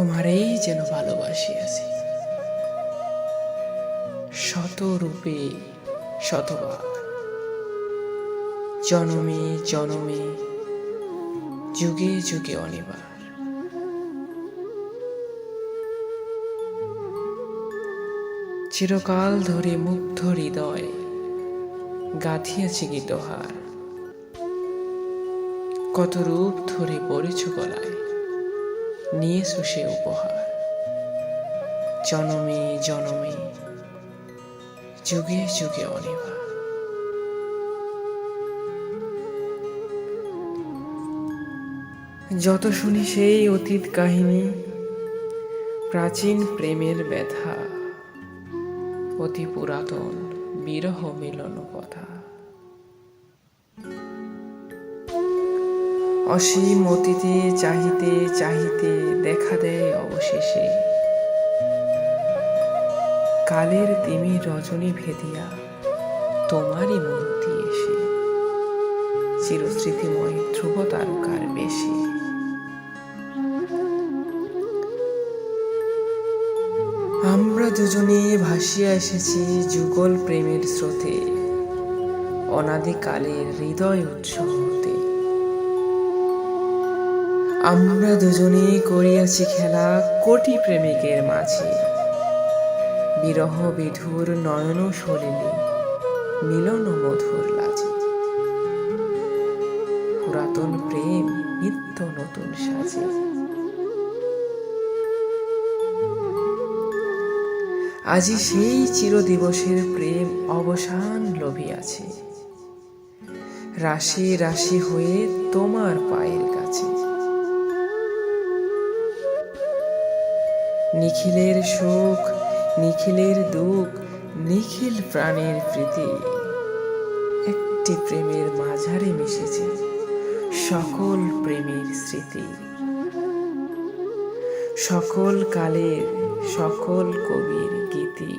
তোমারেই যেন ভালোবাসিয়াছি, শত রূপে শতবার, জনমে জনমে, যুগে যুগে অনিবার। চিরকাল ধরে মুগ্ধ হৃদয় গাঁথিয়াছি গীতহার, কত রূপ ধরে পড়েছ গলায়, নিয়েছো সে উপহার। জনমে জনমে, যুগে যুগে অনিবার। যত শুনি সেই অতীত কাহিনী, প্রাচীন প্রেমের ব্যথা, অতি পুরাতন বিরহ মিলন কথা। অসীম অতীতে চাহিতে চাহিতে দেখা দেয় অবশেষে, কালের তিমির রজনী ভেদিয়া তোমারই মূর্তি এসে, চিরস্মৃতিময় ধ্রুব তারকার বেশে। আমরা দুজনে ভাসিয়া এসেছি যুগল প্রেমের স্রোতে, অনাদিকালের হৃদয় উৎসব হতে। আমরা দুজনে করিয়াছি খেলা কোটি প্রেমিকের মাঝে, বিরহ বিধুর নয়ন সলিলে মিলন মধুর লাজে। পুরাতন প্রেম নিত্য নতুন সাজে। আজি সেই চিরদিবসের প্রেম অবসান লভিয়াছে, রাশি রাশি হয়ে তোমার পায়ের কাছে। নিখিলের সুখ নিখিলের দুঃখ, নিখিল প্রাণের প্রীতি, একটি প্রেমের মাঝারে মিশেছে সকল প্রেমের স্মৃতি। সকল কালের সকল কবির গীতি।